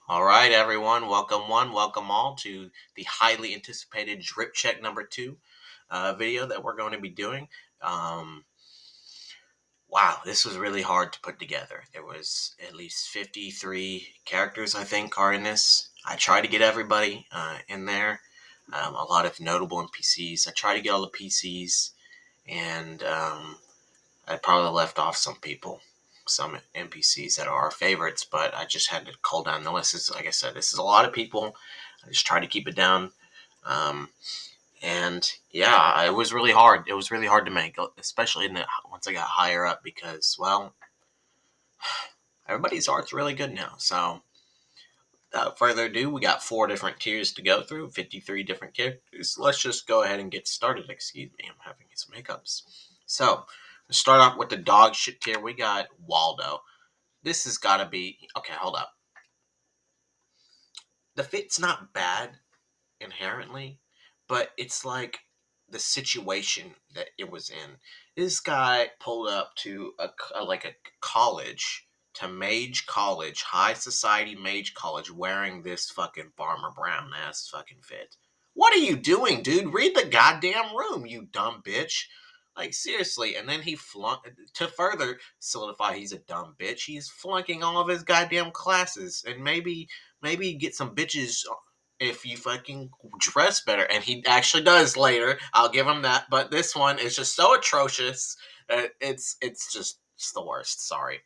All right, everyone. Welcome all to the highly anticipated Drip Check number two video that we're going to be doing. Um, wow, this was really hard to put together. There was at least 53 characters, I think, are in this. I tried to get everybody in there. A lot of notable NPCs. I tried to get all the PCs, and I probably left off some people, some NPCs that are our favorites, but I just had to cull down the list. Like I said, this is a lot of people. I just try to keep it down. Um, and yeah, it was really hard. It was really hard to make, especially once I got higher up because, well, everybody's art's really good now. So, without further ado, we got 4 different tiers to go through, 53 different characters. Let's just go ahead and get started. Excuse me, I'm having some hiccups. So, let's start off with the dog shit tier. We got Waldo. This has got to be okay. Hold up. The fit's not bad inherently, but it's like the situation that it was in. This guy pulled up to a college, to Mage College, high society Mage College, wearing this fucking Farmer Brown ass fucking fit. What are you doing, dude? Read the goddamn room, you dumb bitch. Like seriously, and then he flunked to further solidify he's a dumb bitch. He's flunking all of his goddamn classes, and maybe get some bitches if you fucking dress better. And he actually does later. I'll give him that. But this one is just so atrocious. It's just it's the worst. Sorry.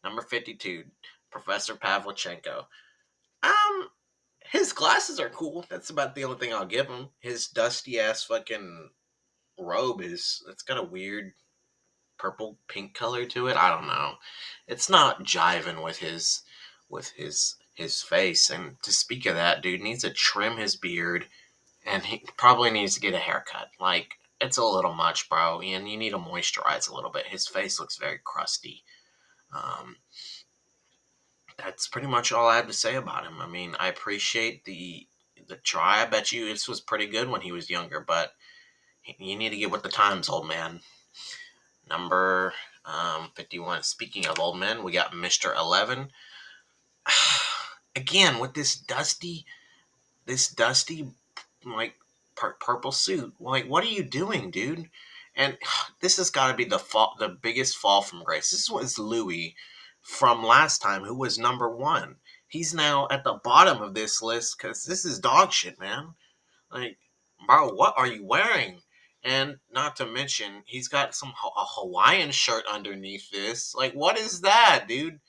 Number 52, Professor Pavlichenko. Um, his glasses are cool. That's about the only thing I'll give him. His dusty ass fucking robe it's got a weird purple pink color to it. I don't know. It's not jiving with his face. And to speak of that, dude needs to trim his beard, and he probably needs to get a haircut. Like it's a little much, bro, and you need to moisturize a little bit. His face looks very crusty. Um, that's pretty much all I have to say about him. I mean, I appreciate the try. I bet you this was pretty good when he was younger, but you need to get with the times, old man. Number 51. Speaking of old men, we got Mr. 11. Again, with this dusty, like purple suit. Like, what are you doing, dude? And this has got to be the biggest fall from grace. This was Louis from last time, who was number one. He's now at the bottom of this list because this is dog shit, man. Like, bro, what are you wearing? And not to mention, he's got a Hawaiian shirt underneath this. Like, what is that, dude?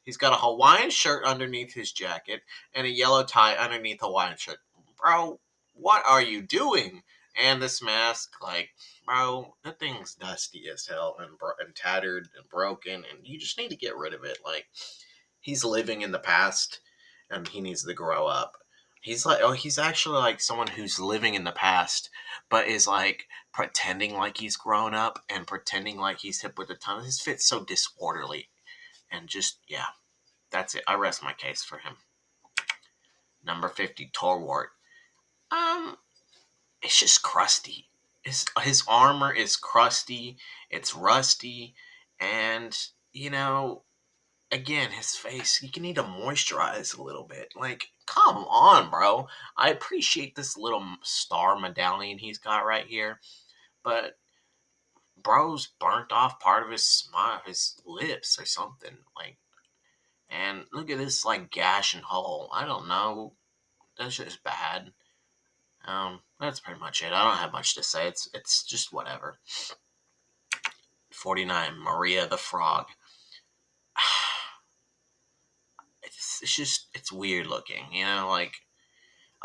He's got a Hawaiian shirt underneath his jacket and a yellow tie underneath the Hawaiian shirt. Bro, what are you doing? And this mask, like, bro, that thing's dusty as hell and tattered and broken, and you just need to get rid of it. Like, he's living in the past, and he needs to grow up. He's actually like someone who's living in the past, but is like pretending like he's grown up and pretending like he's hip with the times. His fit's so disorderly, and just yeah, that's it. I rest my case for him. Number 50, Torwart. Um, it's just crusty. His armor is crusty. It's rusty, and you know, again, his face. You need to moisturize a little bit. Like, come on, bro. I appreciate this little star medallion he's got right here, but bro's burnt off part of his smile, his lips or something. Like, and look at this like gash and hole. I don't know. That's just bad. That's pretty much it. I don't have much to say. It's just whatever. 49, Maria the Frog. It's weird looking, like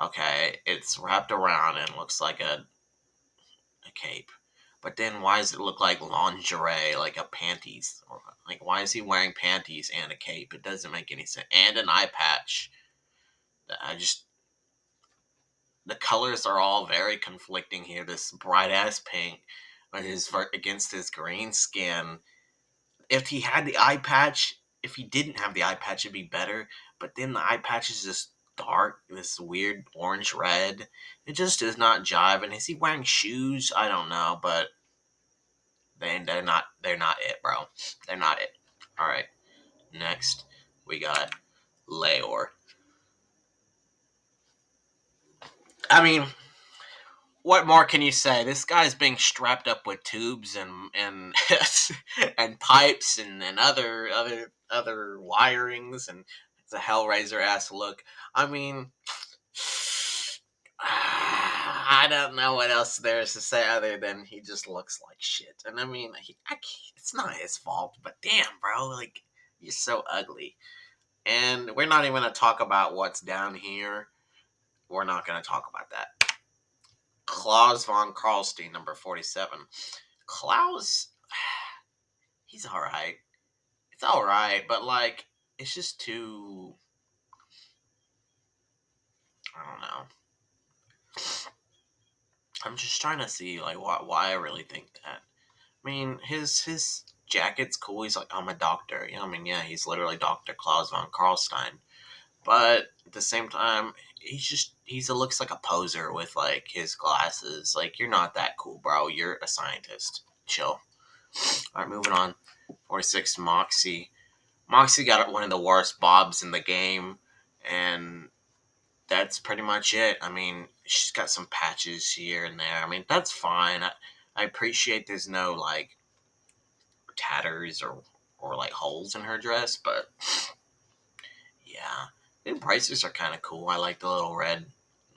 okay, it's wrapped around and looks like a cape. But then why does it look like lingerie, like a panties? Or like why is he wearing panties and a cape? It doesn't make any sense. And an eye patch. I just the colors are all very conflicting here. This bright ass pink against his green skin. If he had the eye patch, if he didn't have the eye patch, it'd be better. But then the eye patch is just dark, this weird orange red. It just does not jive. And is he wearing shoes? I don't know, but they're not it, bro. They're not it. All right. Next, we got Leor. I mean, what more can you say? This guy's being strapped up with tubes and and pipes and other wirings, and it's a Hellraiser ass look. I mean, I don't know what else there is to say other than he just looks like shit. And I mean, it's not his fault, but damn, bro, like you're so ugly. And we're not even gonna talk about what's down here. We're not gonna talk about that. Klaus von Karlstein, number 47. Klaus, he's all right. It's all right, but like, it's just too. I don't know. I'm just trying to see like why I really think that. I mean, his jacket's cool. He's like, I'm a doctor. You know, I mean, yeah, he's literally Doctor Klaus von Karlstein. But at the same time, he looks like a poser with like his glasses. Like, you're not that cool, bro. You're a scientist. Chill. All right, moving on. 46 Moxie. Moxie got one of the worst bobs in the game, and that's pretty much it. I mean, she's got some patches here and there. I mean, that's fine. I appreciate there's no like tatters or like holes in her dress, but yeah, the prices are kind of cool. I like the little red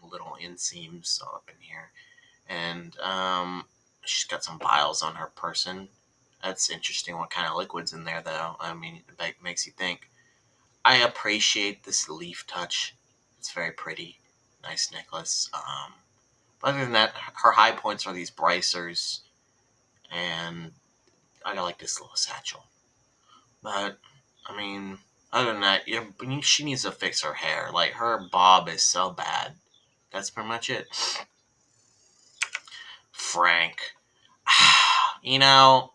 little inseams up in here, and she's got some vials on her person. That's interesting. What kind of liquids in there, though? I mean, it makes you think. I appreciate this leaf touch. It's very pretty. Nice necklace. But other than that, her high points are these bracers, and I like this little satchel. But I mean, other than that, she needs to fix her hair. Like, her bob is so bad. That's pretty much it. Frank, you know,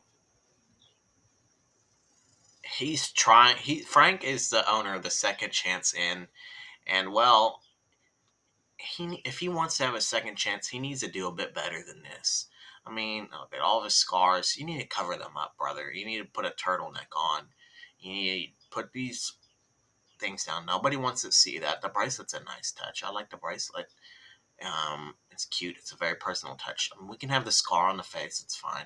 he's trying. Frank is the owner of the Second Chance Inn, and well, if he wants to have a second chance, he needs to do a bit better than this. I mean, look at all of his scars. You need to cover them up, brother. You need to put a turtleneck on. You need to put these things down. Nobody wants to see that. The bracelet's a nice touch. I like the bracelet. It's cute. It's a very personal touch. I mean, we can have the scar on the face. It's fine.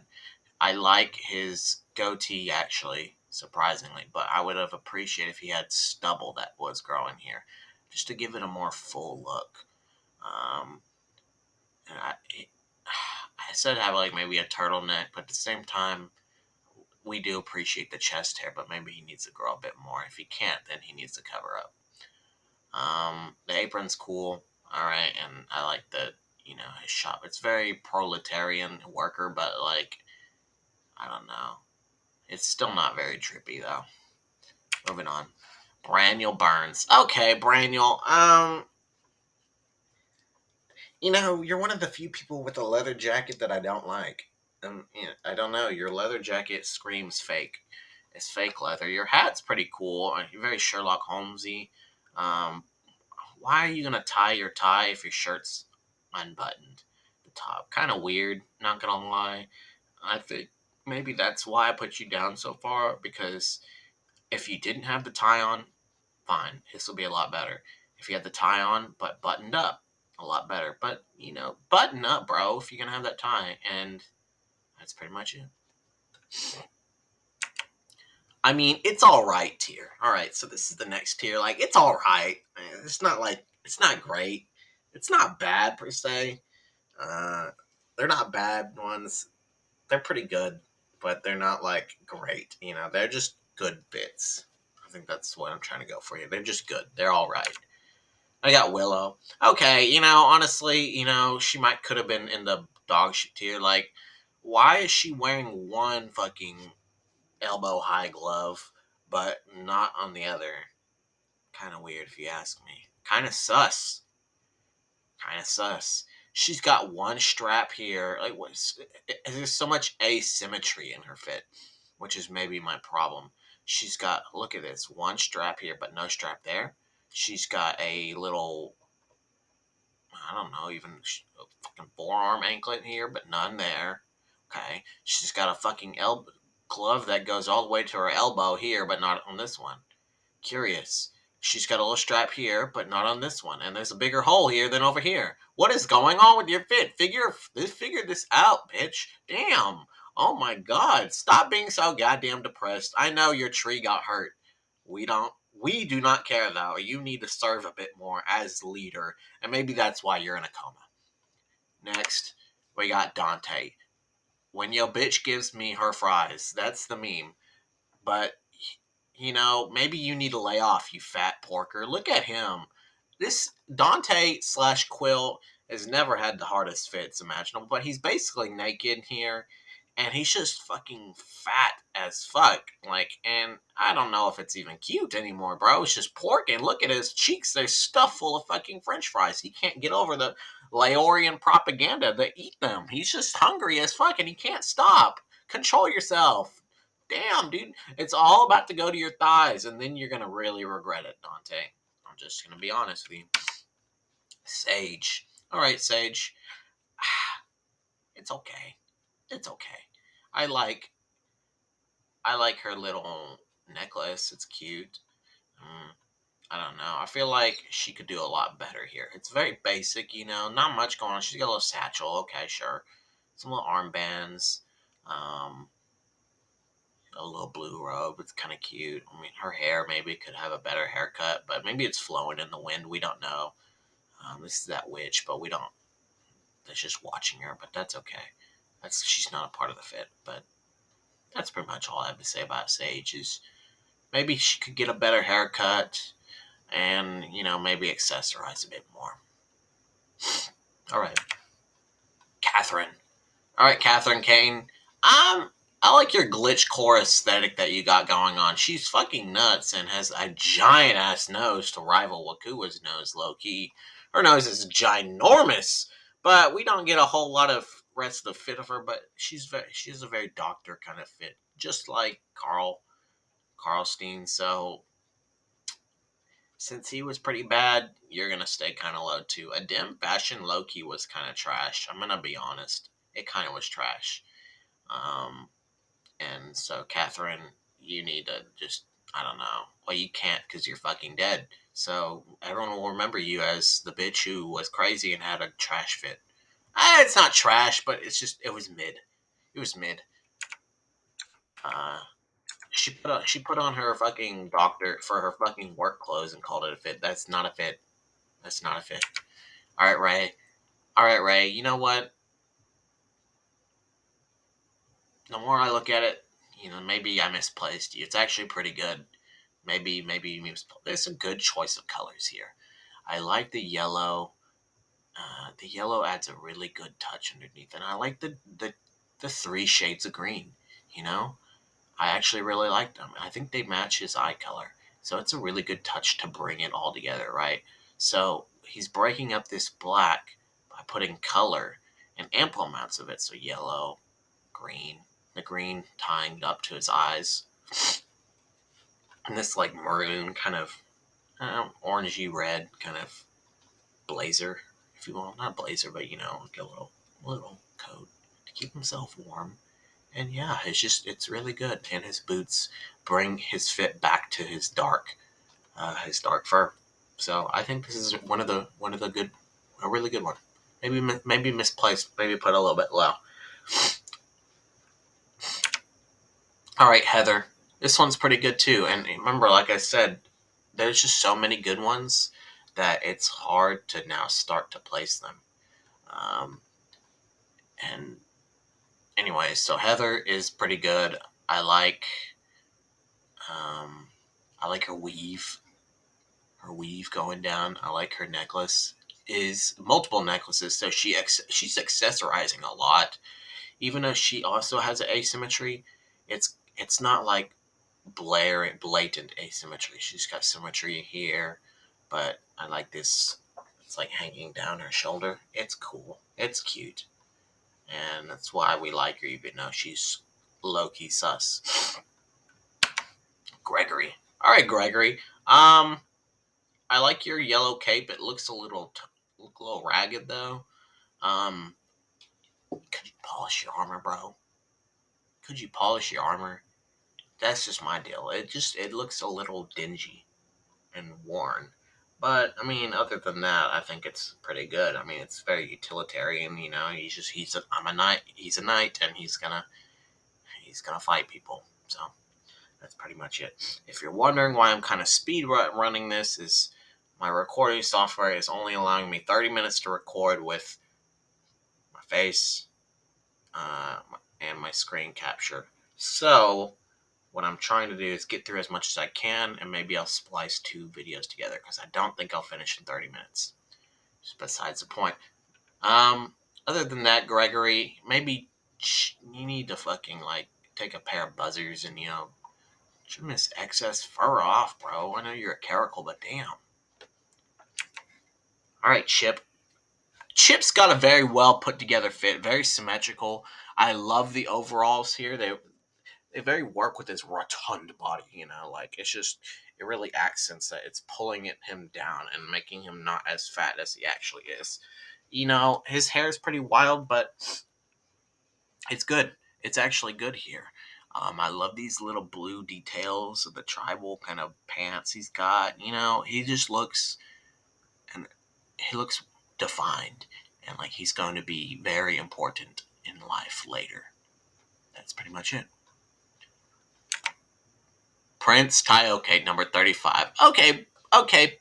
I like his goatee, actually, surprisingly, but I would have appreciated if he had stubble that was growing here, just to give it a more full look. Um, and I said have like maybe a turtleneck, but at the same time, we do appreciate the chest hair, but maybe he needs to grow a bit more. If he can't, then he needs to cover up. The apron's cool, all right, and I like the his shop. It's very proletarian worker, but like I don't know, it's still not very trippy though. Moving on, Braniel Burns. Okay, Braniel. You're one of the few people with a leather jacket that I don't like. I don't know. Your leather jacket screams fake. It's fake leather. Your hat's pretty cool. You're very Sherlock Holmesy. Um, why are you gonna tie your tie if your shirt's unbuttoned? The top, kind of weird. Not gonna lie. I think maybe that's why I put you down so far, because if you didn't have the tie on, fine. This will be a lot better. If you had the tie on but buttoned up, a lot better. But, button up, bro, if you're going to have that tie. And that's pretty much it. I mean, it's all right tier. All right, so this is the next tier. Like, it's all right. It's not like, it's not great. It's not bad, per se. Uh, they're not bad ones. They're pretty good, but they're not, like, great. They're just good bits. I think that's what I'm trying to go for you. They're just good. They're all right. I got Willow. Okay, honestly, she might could have been in the dog shit tier. Like, why is she wearing one fucking elbow high glove, but not on the other? Kind of weird if you ask me. Kind of sus. Kind of sus. She's got one strap here. Like, there's so much asymmetry in her fit, which is maybe my problem. She's got, look at this, one strap here, but no strap there. She's got a little, I don't know, even a fucking forearm anklet here, but none there. Okay. She's got a fucking glove that goes all the way to her elbow here, but not on this one. Curious. She's got a little strap here, but not on this one. And there's a bigger hole here than over here. What is going on with your fit? Figure this out, bitch. Damn. Oh my god. Stop being so goddamn depressed. I know your tree got hurt. We do not care though. You need to serve a bit more as leader. And maybe that's why you're in a coma. Next, we got Dante. When your bitch gives me her fries. That's the meme. But maybe you need to lay off, you fat porker. Look at him. This Dante slash Quill has never had the hardest fits imaginable, but he's basically naked here, and he's just fucking fat as fuck. And I don't know if it's even cute anymore, bro. It's just pork, and look at his cheeks. They're stuffed full of fucking French fries. He can't get over the Laorian propaganda that eat them. He's just hungry as fuck, and he can't stop. Control yourself. Damn, dude. It's all about to go to your thighs, and then you're gonna really regret it, Dante. I'm just gonna be honest with you. Sage. Alright, Sage. It's okay. It's okay. I like her little necklace. It's cute. Mm, I don't know. I feel like she could do a lot better here. It's very basic, not much going on. She's got a little satchel. Okay, sure. Some little armbands. Um, a little blue robe. It's kind of cute. I mean, her hair maybe could have a better haircut, but maybe it's flowing in the wind. We don't know. This is that witch, but we don't. That's just watching her, but that's okay. She's not a part of the fit, but that's pretty much all I have to say about Sage. Is maybe she could get a better haircut, and maybe accessorize a bit more. All right, Catherine. All right, Catherine Kane. I like your glitch core aesthetic that you got going on. She's fucking nuts and has a giant ass nose to rival Wakua's nose, low key. Her nose is ginormous, but we don't get a whole lot of rest of the fit of her. But she's a very doctor kind of fit, just like Carlstein. So since he was pretty bad, you're gonna stay kind of low too. A dim fashion Loki was kind of trash. I'm gonna be honest. It kind of was trash. Um, And so, Catherine, you need to just, I don't know. Well, you can't because you're fucking dead. So, everyone will remember you as the bitch who was crazy and had a trash fit. It's not trash, but it was mid. It was mid. Uh, she put on her fucking doctor for her fucking work clothes and called it a fit. That's not a fit. That's not a fit. All right, Ray. All right, Ray. You know what? The more I look at it, maybe I misplaced you. It's actually pretty good. Maybe there's a good choice of colors here. I like the yellow. The yellow adds a really good touch underneath, and I like the three shades of green. You know, I actually really like them. I think they match his eye color, so it's a really good touch to bring it all together, right? So he's breaking up this black by putting color and ample amounts of it. So yellow, green, the green tying up to his eyes, and this like maroon kind of orangey red kind of blazer, if you will. Not blazer, but like a little coat to keep himself warm. And yeah, it's really good. And his boots bring his fit back to his dark fur. So I think this is one of the good, a really good one. Maybe misplaced. Maybe put a little bit low. All right, Heather. This one's pretty good too. And remember, like I said, there's just so many good ones that it's hard to now start to place them. Um, and anyway, so Heather is pretty good. I like um, I like her weave going down. I like her necklace is multiple necklaces, so she's accessorizing a lot. Even though she also has an asymmetry, it's not like blatant asymmetry. She's got symmetry here, but I like this. It's like hanging down her shoulder. It's cool. It's cute. And that's why we like her, even though she's low key sus. Gregory. All right, Gregory. I like your yellow cape. It looks look a little ragged though. Um, could you polish your armor, bro? Could you polish your armor? That's just my deal. It looks a little dingy. and worn. But I mean, other than that, I think it's pretty good. I mean, it's very utilitarian. I'm a knight. He's a knight, and he's gonna fight people. So that's pretty much it. If you're wondering why I'm kind of speed running this, is my recording software is only allowing me 30 minutes to record with my face and my screen capture. So what I'm trying to do is get through as much as I can, and maybe I'll splice 2 videos together because I don't think I'll finish in 30 minutes. Just besides the point. Um, Other than that, Gregory, maybe you need to fucking like take a pair of buzzers and trim this excess fur off, bro. I know you're a caracal, but damn. All right, Chip. Chip's got a very well put together fit, very symmetrical. I love the overalls here. They very work with his rotund body, like it really accents that it's pulling him down and making him not as fat as he actually is. His hair is pretty wild, but it's good. It's actually good here. I love these little blue details of the tribal kind of pants he's got. He just looks and he looks defined and like he's going to be very important in life later. That's pretty much it. Prince Taioke, number 35. Okay,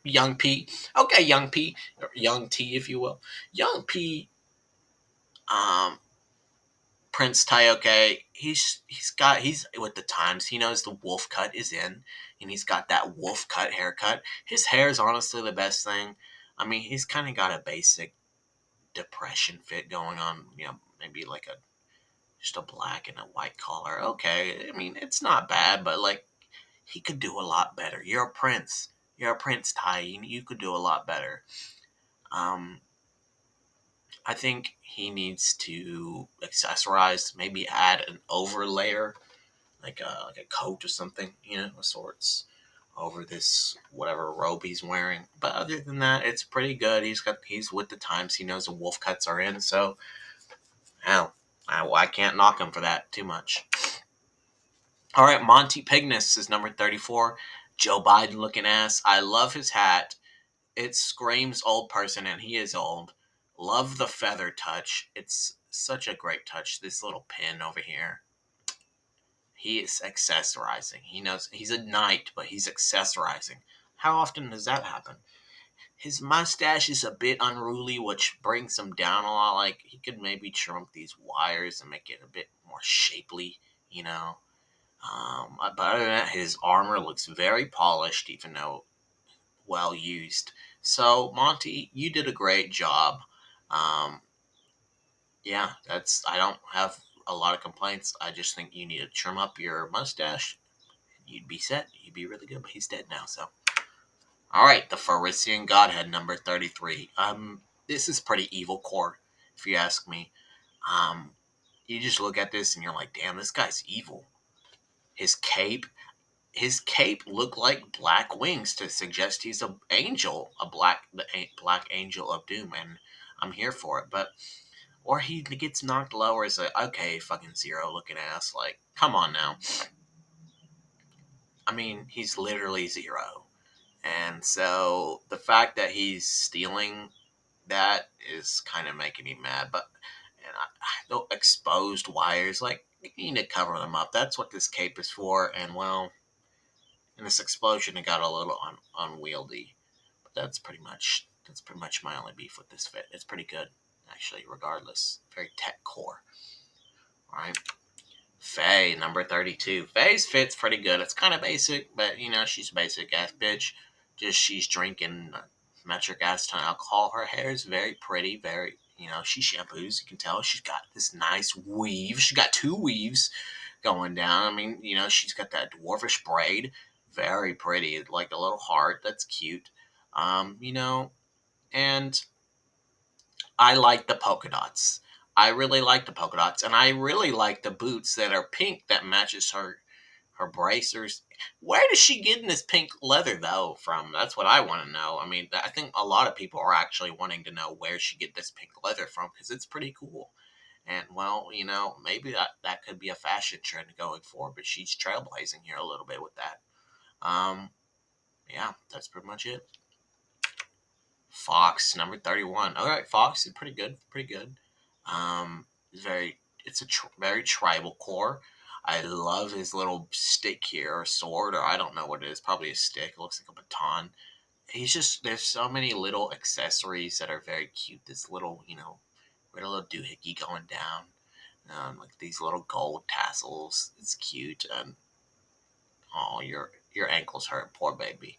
young P. Okay, young P. Or young T, if you will. Young P, um, Prince Taioke, he's with the times. He knows the wolf cut is in, and he's got that wolf cut haircut. His hair is honestly the best thing. I mean, he's kind of got a basic depression fit going on. Maybe like just a black and a white collar. Okay, I mean, it's not bad, but like he could do a lot better. You're a prince. You're a prince, Ty. You could do a lot better. Um, I think he needs to accessorize, maybe add an overlayer, like a coat or something, of sorts, over this whatever robe he's wearing. But other than that, it's pretty good. He's with the times. He knows the wolf cuts are in, so hell, I can't knock him for that too much. All right, Monty Pignus is number 34. Joe Biden looking ass. I love his hat. It screams old person, and he is old. Love the feather touch. It's such a great touch. This little pin over here. He is accessorizing. He knows he's a knight, but he's accessorizing. How often does that happen? His mustache is a bit unruly, which brings him down a lot. Like, he could maybe trim these wires and make it a bit more shapely, you know? But other than that, his armor looks very polished, even though well used. So, Monty, you did a great job. Um, yeah, I don't have a lot of complaints. I just think you need to trim up your mustache. You'd be set. You'd be really good, but he's dead now, so. All right, the Pharisee Godhead, number 33. This is pretty evil core, if you ask me. Um, you just look at this and you're like, damn, this guy's evil. His cape his cape looked like black wings to suggest he's an angel, black angel of doom, and I'm here for it. But or he gets knocked lower as a okay fucking zero looking ass. Like, come on now. I mean, he's literally zero, and so the fact that he's stealing that is kind of making me mad. But the exposed wires, like you need to cover them up. That's what this cape is for. And well, in this explosion, it got a little unwieldy. But that's pretty much my only beef with this fit. It's pretty good, actually. Regardless, very tech core. All right, Faye number 32. Faye's fit's pretty good. It's kind of basic, but she's a basic ass bitch. Just she's drinking metric ass ton of alcohol. Her hair is very pretty. Very she shampoos. You can tell she's got this nice weave. She got 2 weaves going down. I mean, she's got that dwarfish braid. Very pretty, like a little heart. That's cute. And I like the polka dots. I really like the polka dots, and I really like the boots that are pink that matches her bracers. Where does she get this pink leather though from? That's what I want to know. I mean, I think a lot of people are actually wanting to know where she get this pink leather from because it's pretty cool. And well, maybe that could be a fashion trend going forward, but she's trailblazing here a little bit with that. Um, yeah, that's pretty much it. Fox, number 31. All right, Fox is pretty good. Pretty good. It's very, it's a very tribal core. I love his little stick here, or sword, or I don't know what it is. Probably a stick. It looks like a baton. He's just, there's so many little accessories that are very cute. This little, little doohickey going down. Like these little gold tassels. It's cute. And oh, your ankles hurt, poor baby.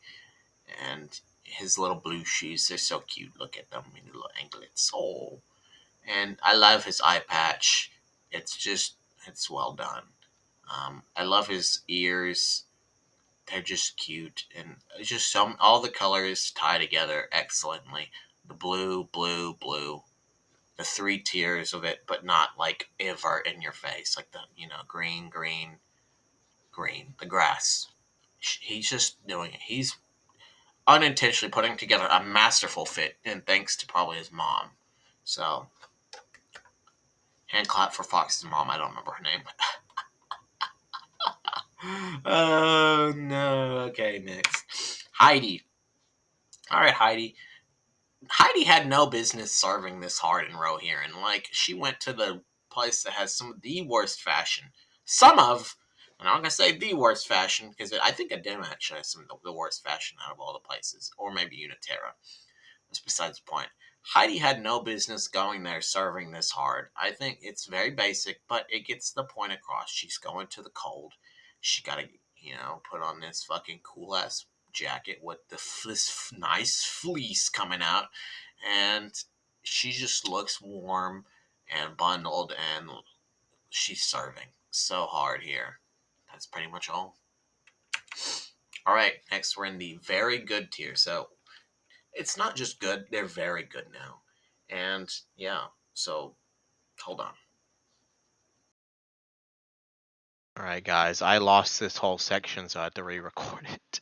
And his little blue shoes, they're so cute. Look at them, little anklets. Oh, and I love his eye patch. It's just, it's well done. I love his ears. They're just cute, and it's just all the colors tie together excellently. The blue, blue, blue. The three tiers of it, but not like ever in your face, like the green, green, green. The grass. He's just doing it. He's unintentionally putting together a masterful fit, and thanks to probably his mom. So, hand clap for Fox's mom. I don't remember her name. Oh no. Okay, next. Heidi. All right, Heidi. Heidi had no business serving this hard in Rohirrim. Like, she went to the place that has some of the worst fashion. Some of, and I'm not gonna say the worst fashion because I think Adem actually has some of the worst fashion out of all the places, or maybe Uniterra. That's besides the point. Heidi had no business going there serving this hard. I think it's very basic, but it gets the point across. She's going to the cold. She got to, put on this fucking cool ass jacket with this nice fleece coming out. And she just looks warm and bundled, and she's serving so hard here. That's pretty much all. All right, next we're in the very good tier. So it's not just good, they're very good now. And yeah, so hold on. All right, guys, I lost this whole section, so I had to re-record it.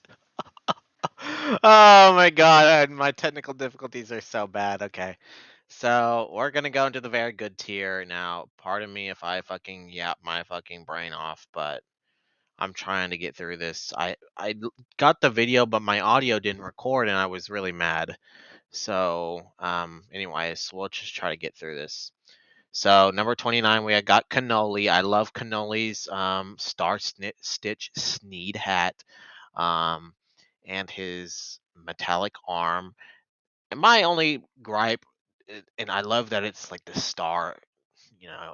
Oh my god, my technical difficulties are so bad. Okay, so we're gonna go into the very good tier now. Pardon me if I fucking yap my fucking brain off, but I'm trying to get through this. Got the video, but my audio didn't record, and I was really mad. So, anyways, we'll just try to get through this. So number 29, we got Cannoli. I love Cannoli's Stitch Sneed hat, um, and his metallic arm. And my only gripe, and I love that it's like the star.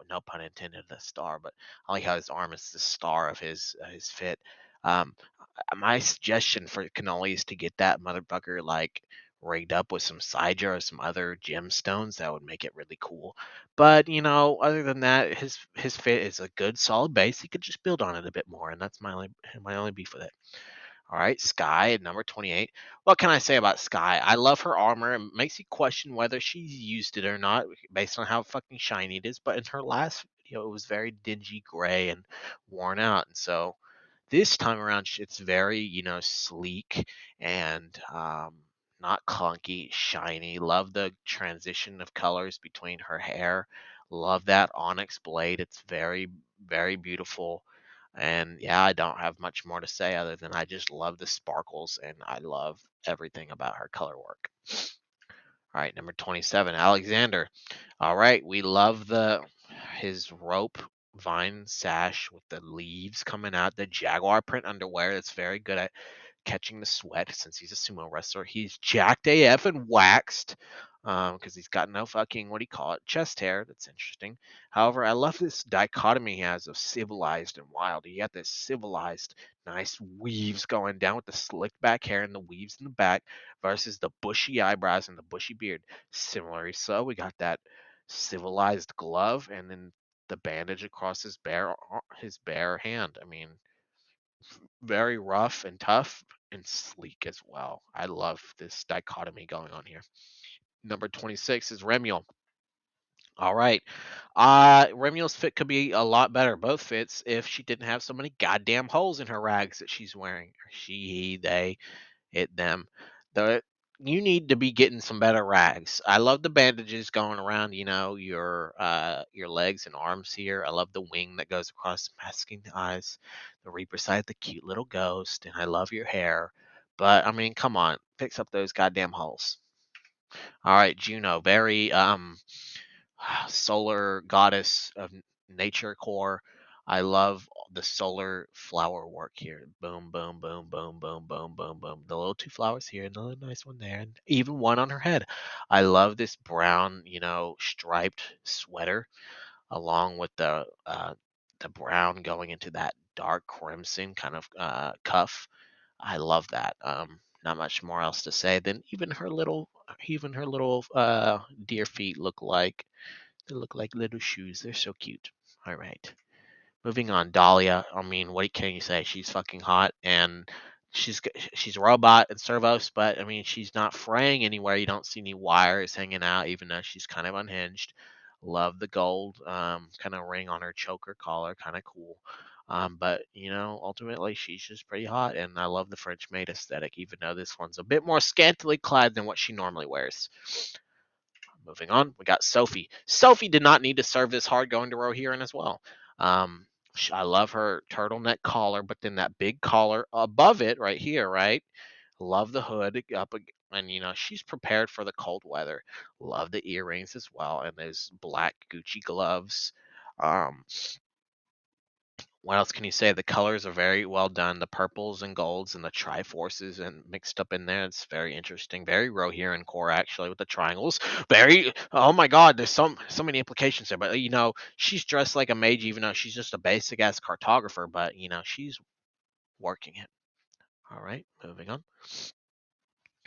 No pun intended, the star, but I like how his arm is the star of his fit. Um, my suggestion for Cannoli is to get that motherfucker like rigged up with some Sidra or some other gemstones. That would make it really cool. But other than that, his fit is a good solid base. He could just build on it a bit more, and that's my only beef with it. All right, Sky at number 28. What can I say about Sky? I love her armor. It makes you question whether she's used it or not based on how fucking shiny it is. But in her last video, it was very dingy gray and worn out. And so this time around, it's very, sleek and not clunky, shiny. Love the transition of colors between her hair. Love that onyx blade. It's very, very beautiful. And yeah, I don't have much more to say other than I just love the sparkles and I love everything about her color work. All right, number 27, Alexander. All right, we love the his rope vine sash with the leaves coming out, the jaguar print underwear. That's very good at catching the sweat since he's a sumo wrestler. He's jacked AF and waxed because he's got no fucking, what do you call it, chest hair. That's interesting. However, I love this dichotomy he has of civilized and wild. He got this civilized, nice weaves going down with the slicked back hair and the weaves in the back versus the bushy eyebrows and the bushy beard. Similarly, so we got that civilized glove and then the bandage across his bare hand. I mean, very rough and tough and sleek as well. I love this dichotomy going on here. Number 26 is Remiel. All right. Remiel's fit could be a lot better, both fits, if she didn't have so many goddamn holes in her rags that she's wearing. She, he, they, it, them. The You need to be getting some better rags. I love the bandages going around, your legs and arms here. I love the wing that goes across, masking the eyes. The Reaper side, the cute little ghost, and I love your hair. But I mean, come on, fix up those goddamn holes. All right, Juno, very solar goddess of nature core. I love the solar flower work here. Boom, boom, boom, boom, boom, boom, boom, boom. The little two flowers here, another nice one there, and even one on her head. I love this brown, striped sweater along with the brown going into that dark crimson kind of cuff. I love that. Not much more else to say than even her little deer feet look like little shoes. They're so cute. All right. Moving on, Dahlia. I mean, what can you say? She's fucking hot, and she's a robot and servos, but I mean, she's not fraying anywhere. You don't see any wires hanging out, even though she's kind of unhinged. Love the gold kind of ring on her choker collar, kind of cool. But ultimately, she's just pretty hot, and I love the French maid aesthetic, even though this one's a bit more scantily clad than what she normally wears. Moving on, we got Sophie. Sophie did not need to serve this hard going to Rohirrim as well. Um, I love her turtleneck collar, but then that big collar above it, right here, right? Love the hood and she's prepared for the cold weather. Love the earrings as well, and those black Gucci gloves. Um, what else can you say? The colors are very well done. The purples and golds and the triforces and mixed up in there. It's very interesting. Very Rohirrim core actually with the triangles. Very. Oh my God, there's so many implications there. But she's dressed like a mage, even though she's just a basic ass cartographer. But she's working it. All right, moving on.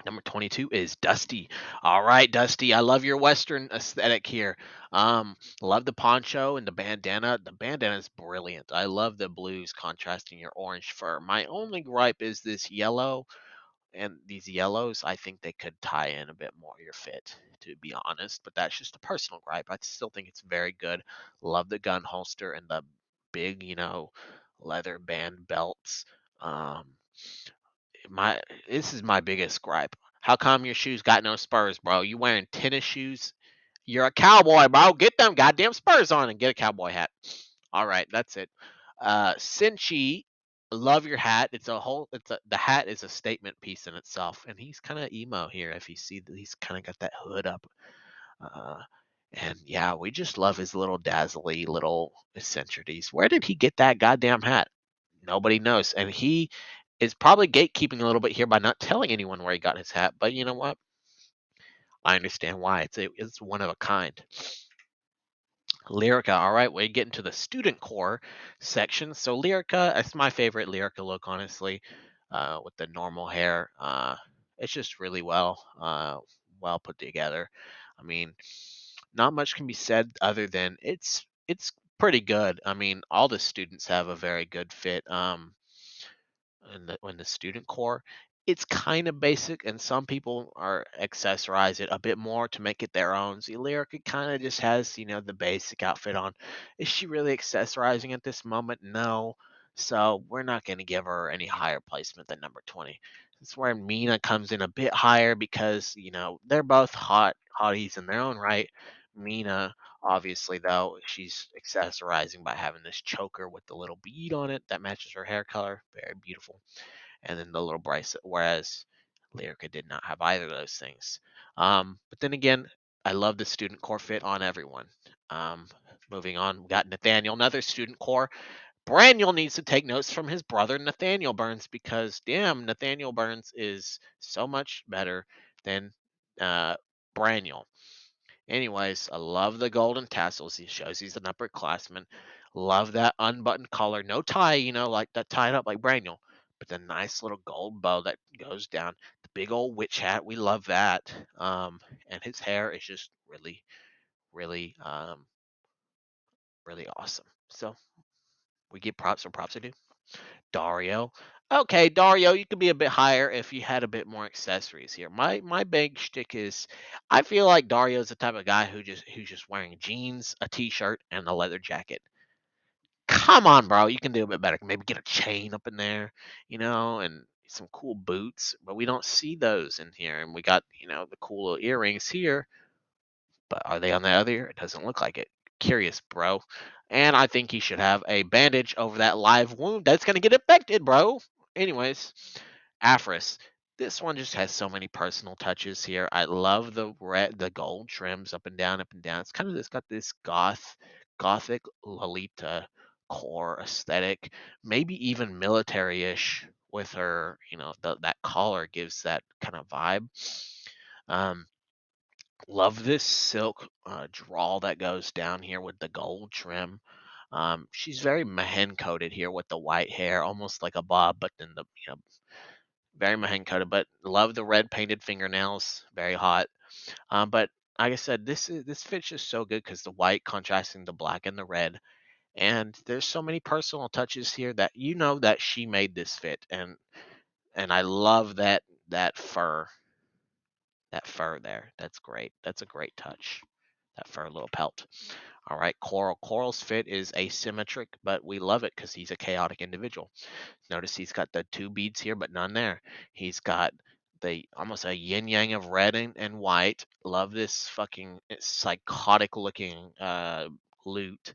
Number 22 is Dusty. All right, Dusty. I love your Western aesthetic here. Love the poncho and the bandana. The bandana is brilliant. I love the blues contrasting your orange fur. My only gripe is this yellow, and these yellows, I think they could tie in a bit more your fit, to be honest. But that's just a personal gripe. I still think it's very good. Love the gun holster and the big, leather band belts. Um, my this is my biggest gripe. How come your shoes got no spurs, bro? You wearing tennis shoes? You're a cowboy, bro. Get them goddamn spurs on and get a cowboy hat. All right, that's it. Cinchi, love your hat. The hat is a statement piece in itself, and he's kind of emo here. If you see that he's kind of got that hood up, uh, and yeah, we just love his little dazzly little eccentricities. Where did he get that goddamn hat? Nobody knows. And he is probably gatekeeping a little bit here by not telling anyone where he got his hat. But you know what? I understand why. It's one of a kind. Lyrica, all right, we get into the student core section. So Lyrica, it's my favorite Lyrica look, honestly, with the normal hair. It's just really well put together. I mean, not much can be said other than it's pretty good. I mean, all the students have a very good fit. In the student core, it's kind of basic, and some people are accessorize it a bit more to make it their own. See, Lyrica kind of just has the basic outfit on. Is she really accessorizing at this moment? No. So we're not going to give her any higher placement than number 20. It's where Mina comes in a bit higher because they're both hotties in their own right. Mina, obviously, though, she's accessorizing by having this choker with the little bead on it that matches her hair color. Very beautiful. And then the little bracelet, whereas Lyrica did not have either of those things. But then again, I love the student core fit on everyone. Um, Moving on, we got Nathaniel, another student core. Braniel needs to take notes from his brother Nathaniel Burns because damn, Nathaniel Burns is so much better than uh, Braniel. Anyways, I love the golden tassels. He shows he's an upperclassman. Love that unbuttoned collar. No tie, like that tied up like Braniel. But the nice little gold bow that goes down. The big old witch hat. We love that. And his hair is just really, really, really awesome. So we give props where props are due. Dario. Okay, Dario, you could be a bit higher if you had a bit more accessories here. My big shtick is I feel like Dario's the type of guy who's just wearing jeans, a t-shirt, and a leather jacket. Come on, bro, you can do a bit better. Maybe get a chain up in there, and some cool boots, but we don't see those in here. And we got, the cool little earrings here, but are they on the other ear? It doesn't look like it. Curious, bro. And I think he should have a bandage over that live wound that's going to get infected, bro. Anyways, Aphris. This one just has so many personal touches here. I love the gold trims up and down, up and down. It's got this gothic Lolita core aesthetic, maybe even military-ish with her, that collar gives that kind of vibe. Um, Love this silk drawl that goes down here with the gold trim. She's very mehen coated here with the white hair, almost like a bob, but then very mehen coated. But love the red painted fingernails, very hot. But like I said, this fit's just so good because the white contrasting the black and the red, and there's so many personal touches here that that she made this fit, and I love that fur there. That's great. That's a great touch. That fur little pelt. All right, Coral. Coral's fit is asymmetric, but we love it because he's a chaotic individual. Notice he's got the two beads here, but none there. He's got the almost a yin yang of red and white. Love this fucking psychotic looking loot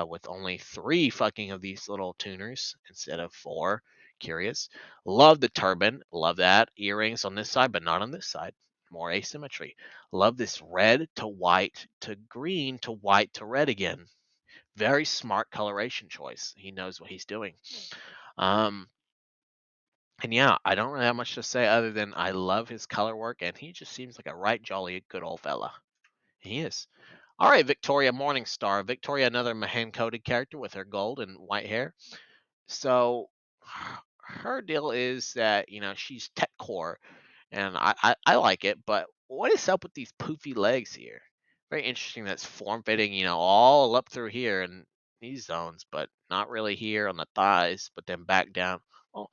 with only three fucking of these little tuners instead of four. Curious. Love the turban. Love that. Earrings on this side, but not on this side. More asymmetry. Love this red to white to green to white to red again. Very smart coloration choice. He knows what he's doing. Um, and yeah, I don't really have much to say other than I love his color work, and he just seems like a right jolly good old fella. He is. All right, Victoria Morningstar. Victoria, another Mahan coded character with her gold and white hair. So her deal is that she's tech core, and I like it. But what is up with these poofy legs here? Very interesting. That's form fitting, all up through here in these zones, but not really here on the thighs. But then back down. Oh,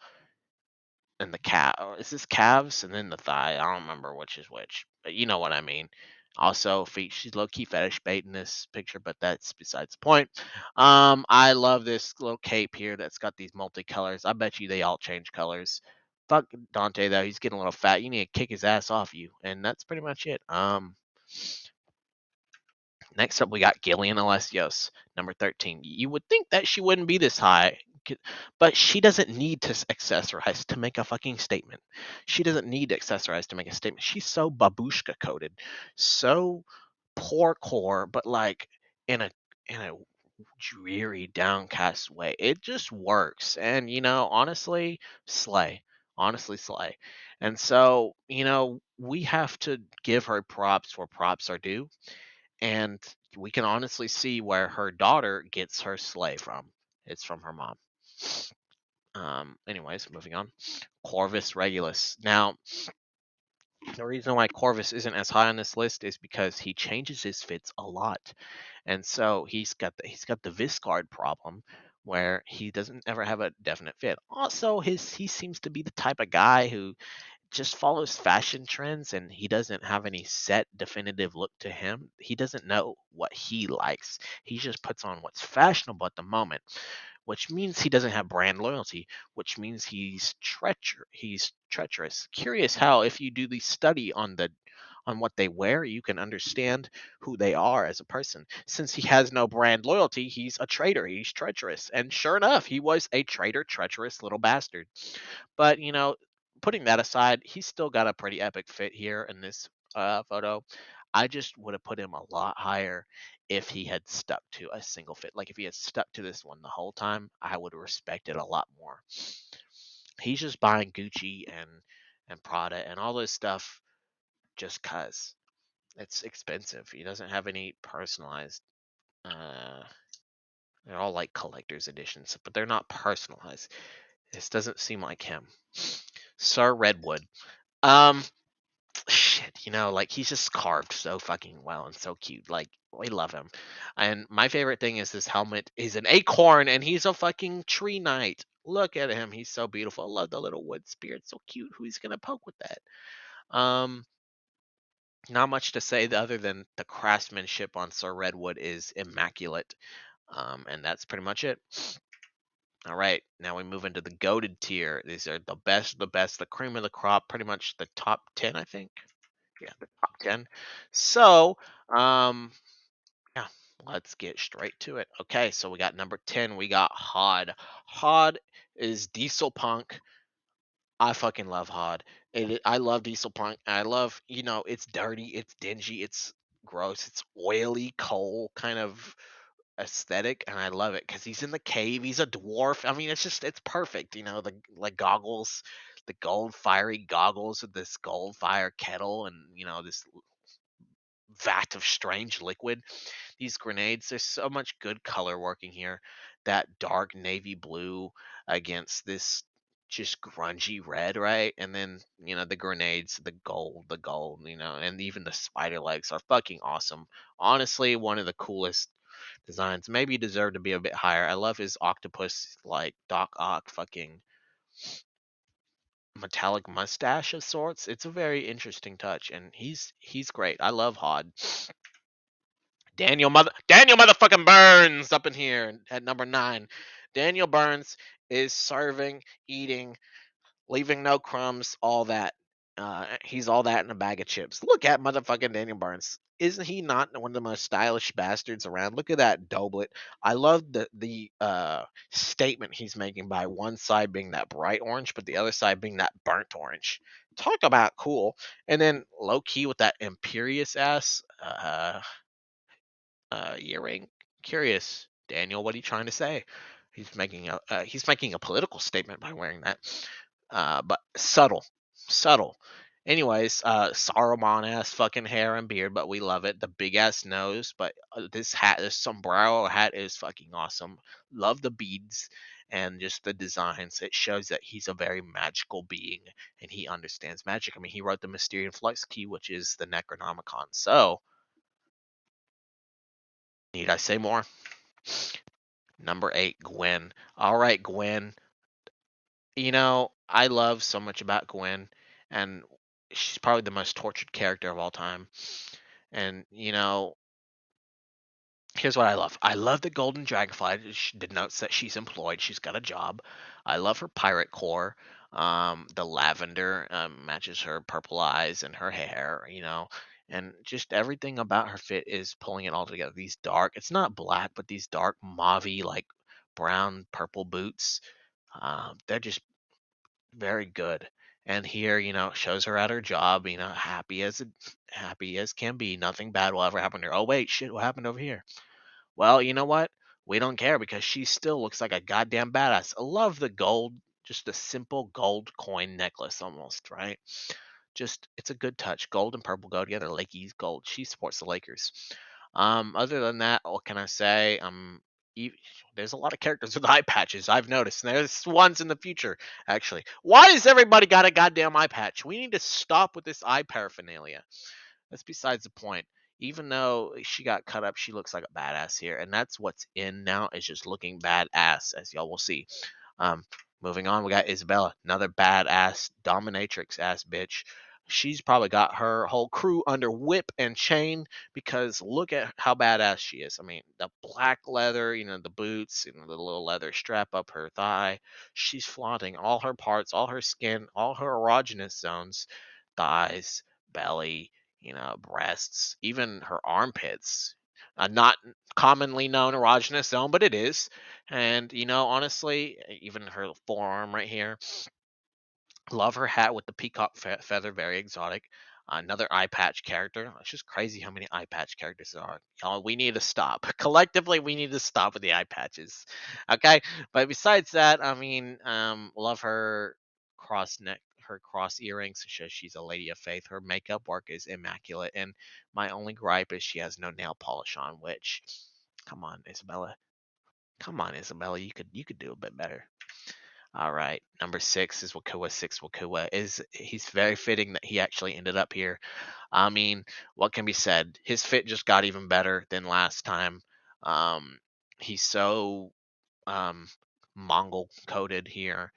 and the calf. Is this calves and then the thigh? I don't remember which is which, but you know what I mean. Also, feet. She's low key fetish bait in this picture, but that's besides the point. I love this little cape here that's got these multicolors. I bet you they all change colors. Fuck Dante though, he's getting a little fat. You need to kick his ass off you, and that's pretty much it. Next up, we got Gillian Alessios, number 13. You would think that she wouldn't be this high, but she doesn't need to accessorize to make a fucking statement. She doesn't need to accessorize to make a statement. She's so babushka coded, so poor core, but like in a dreary, downcast way. It just works, and honestly, slay. Honestly, slay. And so, we have to give her props where props are due, and we can honestly see where her daughter gets her sleigh from. It's from her mom. Anyways, moving on. Corvus Regulus. Now, the reason why Corvus isn't as high on this list is because he changes his fits a lot, and so he's got the Viscard problem where he doesn't ever have a definite fit. Also, he seems to be the type of guy who just follows fashion trends, and he doesn't have any set definitive look to him. He doesn't know what he likes. He just puts on what's fashionable at the moment, which means he doesn't have brand loyalty, which means he's treacherous. Curious how if you do the study on what they wear, you can understand who they are as a person. Since he has no brand loyalty, he's a traitor. He's treacherous. And sure enough, he was a traitor, treacherous little bastard. But putting that aside, he's still got a pretty epic fit here in this photo. I just would have put him a lot higher if he had stuck to a single fit. Like if he had stuck to this one the whole time, I would respect it a lot more. He's just buying Gucci and Prada and all this stuff just cuz it's expensive. He doesn't have any personalized. Uh, they're all like collector's editions, but they're not personalized. This doesn't seem like him. Sir Redwood. Um, shit, like he's just carved so fucking well and so cute. Like we love him. And my favorite thing is this helmet is an acorn and he's a fucking tree knight. Look at him. He's so beautiful. I love the little wood spear. It's so cute. Who's gonna poke with that? Um, Not much to say other than the craftsmanship on Sir Redwood is immaculate. And that's pretty much it. All right, now we move into the goaded tier. These are the best of the best, the cream of the crop, pretty much the top 10, I think. Yeah, the top 10. So, um, yeah, let's get straight to it. Okay, so we got number 10, we got Hod. Hod is diesel punk. I fucking love Hod. I love Diesel Punk. I love, it's dirty, it's dingy, it's gross, it's oily coal kind of aesthetic, and I love it because he's in the cave. He's a dwarf. I mean, it's perfect. The like goggles, the gold fiery goggles with this gold fire kettle, and this vat of strange liquid. These grenades, there's so much good color working here. That dark navy blue against this just grungy red, right? And then, the grenades, the gold, and even the spider legs are fucking awesome. Honestly, one of the coolest designs. Maybe deserve to be a bit higher. I love his octopus, like Doc Ock fucking metallic mustache of sorts. It's a very interesting touch, and he's great. I love Hod. Daniel motherfucking Burns up in here at number 9. Daniel Burns is serving, eating, leaving no crumbs, all that. He's all that in a bag of chips. Look at motherfucking Daniel Burns. Isn't he not one of the most stylish bastards around? Look at that doublet. I love the statement he's making by one side being that bright orange, but the other side being that burnt orange. Talk about cool. And then low key with that imperious ass earring. Curious, Daniel. What are you trying to say? He's making a political statement by wearing that, but subtle, subtle. Anyways, Saruman ass fucking hair and beard, but we love it. The big ass nose, but this sombrero hat is fucking awesome. Love the beads and just the designs. It shows that he's a very magical being and he understands magic. I mean, he wrote the Mysterian Flux Key, which is the Necronomicon. So, need I say more? Number 8, Gwen. All right, Gwen. I love so much about Gwen, and she's probably the most tortured character of all time. And, here's what I love. I love the golden dragonfly. It denotes that she's employed. She's got a job. I love her pirate core. The lavender matches her purple eyes and her hair. And just everything about her fit is pulling it all together. These dark, it's not black, but these dark mauve like brown purple boots. They're just very good. And here, shows her at her job, happy as can be. Nothing bad will ever happen to her. Oh wait, shit, what happened over here? Well, you know what? We don't care because she still looks like a goddamn badass. I love the gold, just a simple gold coin necklace almost, right? Just it's a good touch. Gold and purple go together. Lakey's gold. She supports the Lakers. Other than that, what can I say? e- there's a lot of characters with eye patches. I've noticed. And there's ones in the future, actually. Why has everybody got a goddamn eye patch? We need to stop with this eye paraphernalia. That's besides the point. Even though she got cut up, she looks like a badass here, and that's what's in now is just looking badass, as y'all will see. Um, Moving on, we got Isabella, another badass dominatrix ass bitch. She's probably got her whole crew under whip and chain because look at how badass she is. I mean, the black leather, the boots, the little leather strap up her thigh. She's flaunting all her parts, all her skin, all her erogenous zones, thighs, belly, breasts, even her armpits. Not commonly known erogenous zone, but it is. And, honestly, even her forearm right here. Love her hat with the peacock feather, very exotic. Another eye patch character. It's just crazy how many eye patch characters there are. Y'all, we need to stop. Collectively, we need to stop with the eye patches. Okay, but besides that, I mean, love her her cross earrings to show she's a lady of faith. Her makeup work is immaculate, and my only gripe is she has no nail polish on. Which, come on, Isabella. Come on, Isabella. You could do a bit better. All right, number 6 is Wakua. 6 Wakua is he's very fitting that he actually ended up here. I mean, what can be said? His fit just got even better than last time. Um, he's so um, Mongol coded here.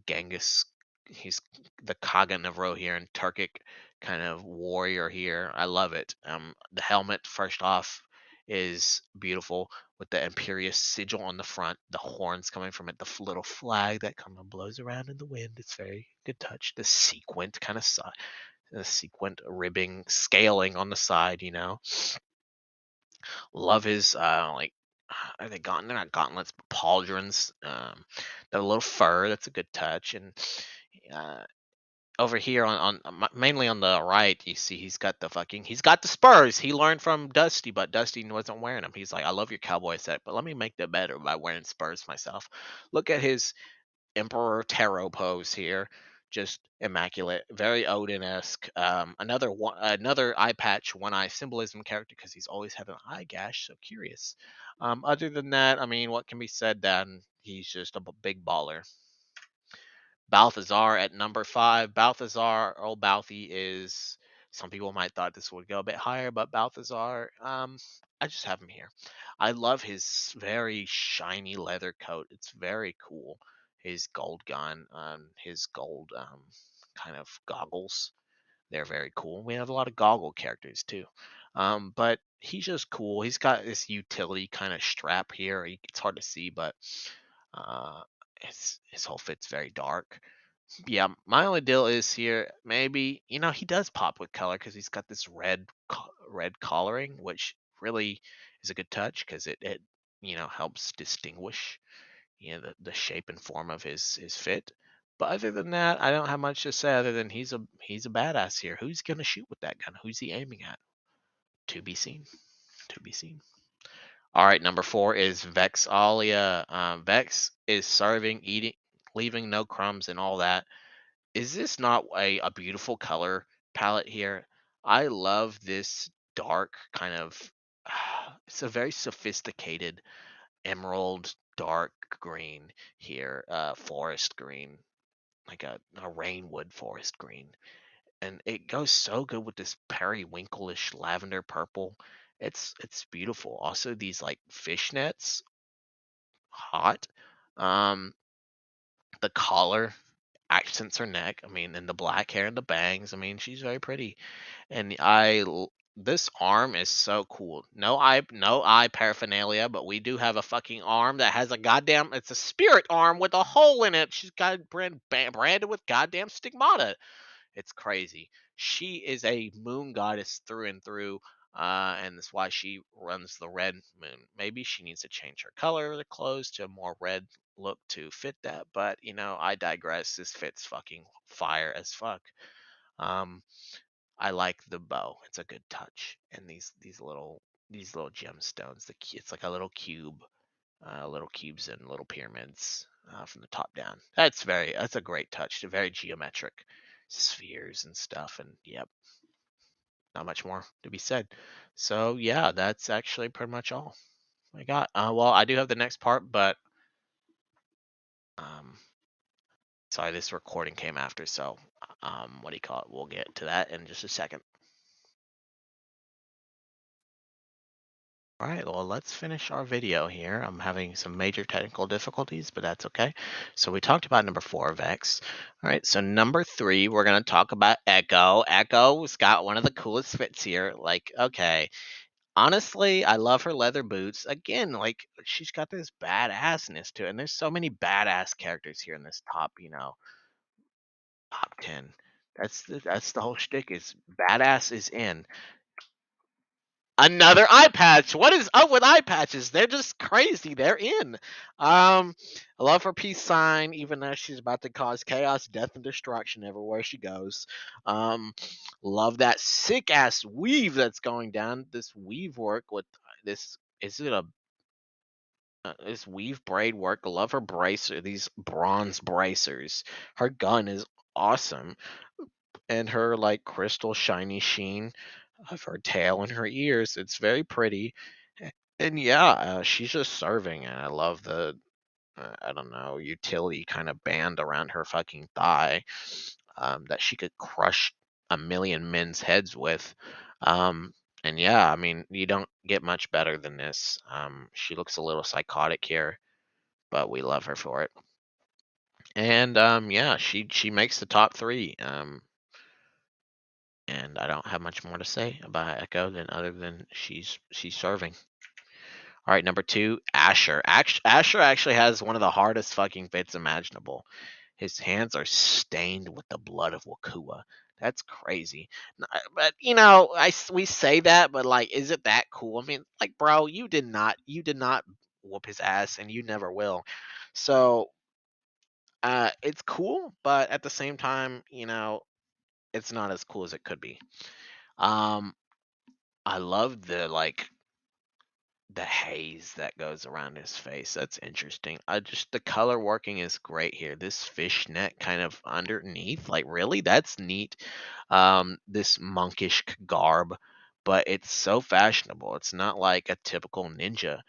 Genghis, he's the Kagan of Rohir and Turkic kind of warrior here. I love it. The helmet, first off, is beautiful with the imperious sigil on the front, the horns coming from it, the little flag that kind of blows around in the wind. It's very good touch. The sequent kind of side, the sequent ribbing, scaling on the side. Love his like are they gauntlet? They're not gauntlets, but pauldrons. The little fur, that's a good touch. And uh, over here mainly on the right, you see he's got the spurs. He learned from Dusty, but Dusty wasn't wearing them. He's like, I love your cowboy set, but let me make that better by wearing spurs myself. Look at his Emperor Tarot pose here. Just immaculate, very Odin-esque. Another eye patch, one eye symbolism character because he's always had an eye gash. So curious. Other than that, I mean, what can be said? Then he's just a big baller. Balthazar at number 5. Balthazar, old Balthy is. Some people might thought this would go a bit higher, but Balthazar, I just have him here. I love his very shiny leather coat. It's very cool. His gold gun, his gold kind of goggles. They're very cool. We have a lot of goggle characters too. But he's just cool. He's got this utility kind of strap here. It's hard to see, but uh, his whole fit's very dark. Yeah, my only deal is here. Maybe he does pop with color because he's got this red collaring, which really is a good touch because it helps distinguish the shape and form of his fit. But other than that, I don't have much to say other than he's a badass here. Who's gonna shoot with that gun? Who's he aiming at? To be seen. To be seen. All right, number 4 is Vexalia. Vex is serving, eating, leaving no crumbs and all that. Is this not a beautiful color palette here? I love this dark kind of. It's a very sophisticated emerald dark green here, forest green, like a rainwood forest green, and it goes so good with this periwinkleish lavender purple. It's beautiful. Also, these like fishnets, hot. Um, the collar accents her neck. I mean, and the black hair and the bangs. I mean, she's very pretty. And this arm is so cool. No eye paraphernalia, but we do have a fucking arm that has a goddamn. It's a spirit arm with a hole in it. She's got branded with goddamn stigmata. It's crazy. She is a moon goddess through and through, and that's why she runs the red moon. Maybe she needs to change her color of the clothes to a more red look to fit that. But I digress. This fits fucking fire as fuck. Um, I like the bow. It's a good touch, and these little gemstones. It's like a little cube, little cubes and little pyramids from the top down. That's a great touch. They're very geometric spheres and stuff, and yep, not much more to be said. So yeah, that's actually pretty much all I got. Well, I do have the next part, but um, sorry, this recording came after, so what do you call it? We'll get to that in just a second. All right, well, let's finish our video here. I'm having some major technical difficulties, but that's okay. So we talked about number 4 of X. All right, so number 3, we're going to talk about Echo. Echo's got one of the coolest fits here. Like, okay, honestly, I love her leather boots. Again, like, she's got this badassness to it, and there's so many badass characters here in this top 10. That's the whole shtick is badass is in. Another eye patch. What is up with eye patches? They're just crazy. They're in. I love her peace sign, even though she's about to cause chaos, death, and destruction everywhere she goes. Um, love that sick ass weave that's going down. This weave work with this is it a this weave braid work. I love her bracer. These bronze bracers. Her gun is awesome, and her like crystal shiny sheen of her tail and her ears. It's very pretty. And yeah, she's just serving, and I love the I don't know utility kind of band around her fucking thigh that she could crush a million men's heads with. Um, and yeah, I mean you don't get much better than this. She looks a little psychotic here, but we love her for it. And yeah, she makes the top 3. And I don't have much more to say about Echo than other than she's serving. All right, number 2, Asher. Asher actually has one of the hardest fucking fits imaginable. His hands are stained with the blood of Wakua. That's crazy. But we say that, but like, is it that cool? I mean, like, bro, you did not whoop his ass, and you never will. So it's cool, but at the same time, it's not as cool as it could be. Um, I love the haze that goes around his face. That's interesting. I just the color working is great here. This fishnet kind of underneath, like really, that's neat. This monkish garb, but it's so fashionable. It's not like a typical ninja.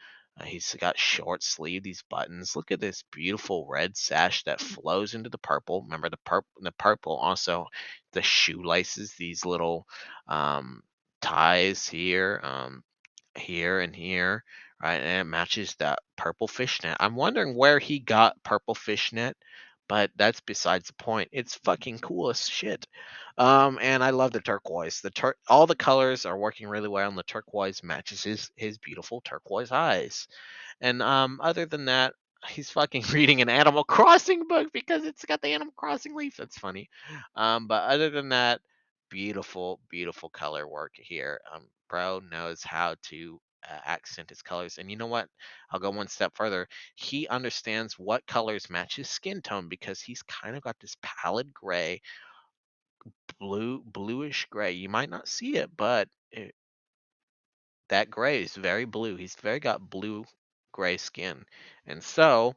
He's got short sleeve, these buttons. Look at this beautiful red sash that flows into the purple. Remember the purple also the shoelaces, these little ties here. Here and here, right? And it matches that purple fishnet. I'm wondering where he got purple fishnet, but that's besides the point. It's fucking cool as shit. And I love the turquoise. All the colors are working really well, and the turquoise matches his beautiful turquoise eyes. And other than that, he's fucking reading an Animal Crossing book because it's got the Animal Crossing leaf. That's funny. But other than that, beautiful, beautiful color work here. Bro knows how to accent his colors. And you know what? I'll go one step further. He understands what colors match his skin tone because he's kind of got this pallid gray, bluish gray. You might not see it, but that gray is very blue. He's very got blue gray skin. And so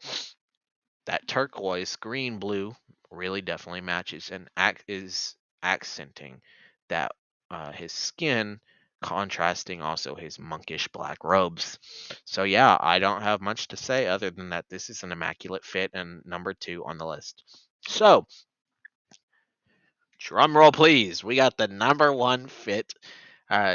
that turquoise, green, blue really definitely matches and is accenting that his skin, contrasting also his monkish black robes. So yeah, I don't have much to say other than that this is an immaculate fit and number 2 on the list. So, drum roll please. We got the number 1 fit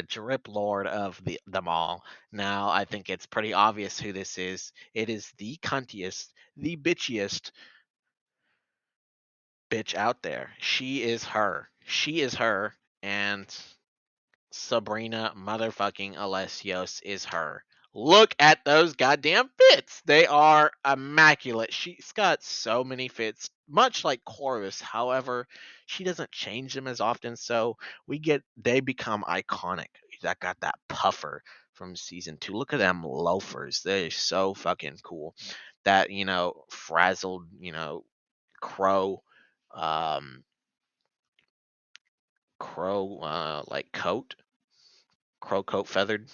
drip lord of them all. Now, I think it's pretty obvious who this is. It is the cuntiest, the bitchiest bitch out there. She is her. She is her, and Sabrina motherfucking Alessios is her. Look at those goddamn fits. They are immaculate. She's got so many fits, much like Chorus. However, she doesn't change them as often, so they become iconic. That got that puffer from season 2. Look at them loafers. They're so fucking cool. That, frazzled, crow um like crow coat feathered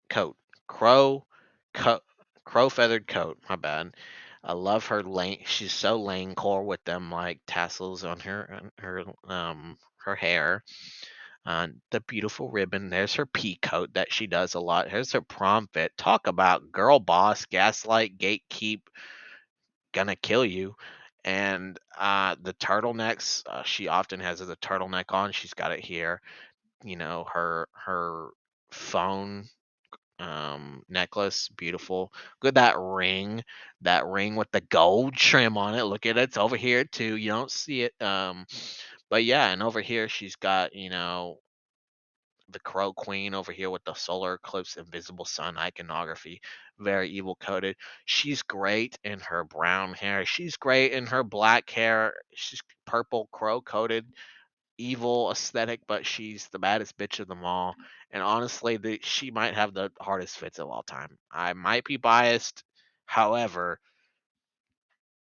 coat crow coat crow feathered coat, my bad. I love her lane. She's so lane core with them like tassels on her hair. The beautiful ribbon. There's her pea coat that she does a lot. Here's her prom fit. Talk about girl boss, gaslight, gatekeep, gonna kill you. And the turtlenecks, she often has the turtleneck on. She's got it here. Her phone necklace, beautiful. Look at that ring with the gold trim on it. Look at it, it's over here too. You don't see it. But yeah, and over here she's got the Crow Queen over here with the solar eclipse invisible sun iconography, very evil coded. She's great in her brown hair. She's great in her black hair. She's purple crow coated, evil aesthetic, but she's the baddest bitch of them all. And honestly, she might have the hardest fits of all time. I might be biased, however,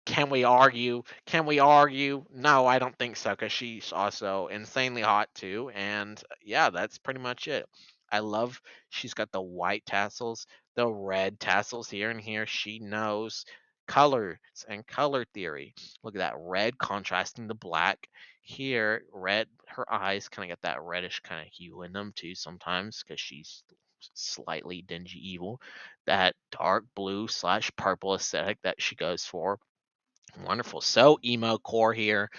can we argue? Can we argue? No, I don't think so because she's also insanely hot too. And yeah, that's pretty much it. I love she's got the white tassels, the red tassels here and here. She knows colors and color theory. Look at that red contrasting the black. Here, red, her eyes kind of got that reddish kind of hue in them too sometimes because she's slightly dingy evil. That dark blue slash purple aesthetic that she goes for, wonderful. So emo core here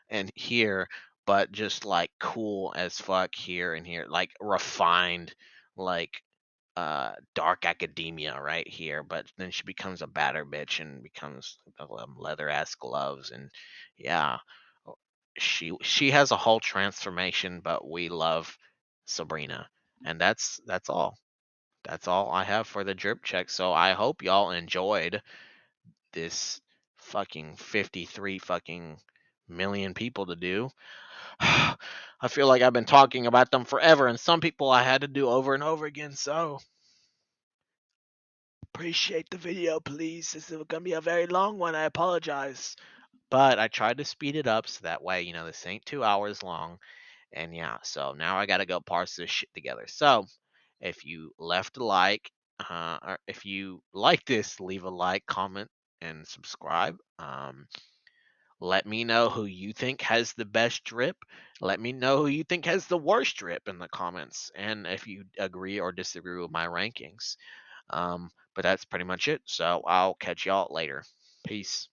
and here, but just like cool as fuck here and here. Like refined, like dark academia right here. But then she becomes a batter bitch and becomes leather ass gloves and yeah. She has a whole transformation, but we love Sabrina. And that's all. That's all I have for the drip check. So I hope y'all enjoyed this fucking 53 fucking million people to do. I feel like I've been talking about them forever, and some people I had to do over and over again. So appreciate the video, please. This is gonna be a very long one. I apologize, but I tried to speed it up so that way this ain't 2 hours long. And yeah, so now I gotta go parse this shit together. So if you left a like, or if you like this, leave a like, comment, and subscribe. Let me know who you think has the best drip. Let me know who you think has the worst drip in the comments, and if you agree or disagree with my rankings. But that's pretty much it. So I'll catch y'all later. Peace.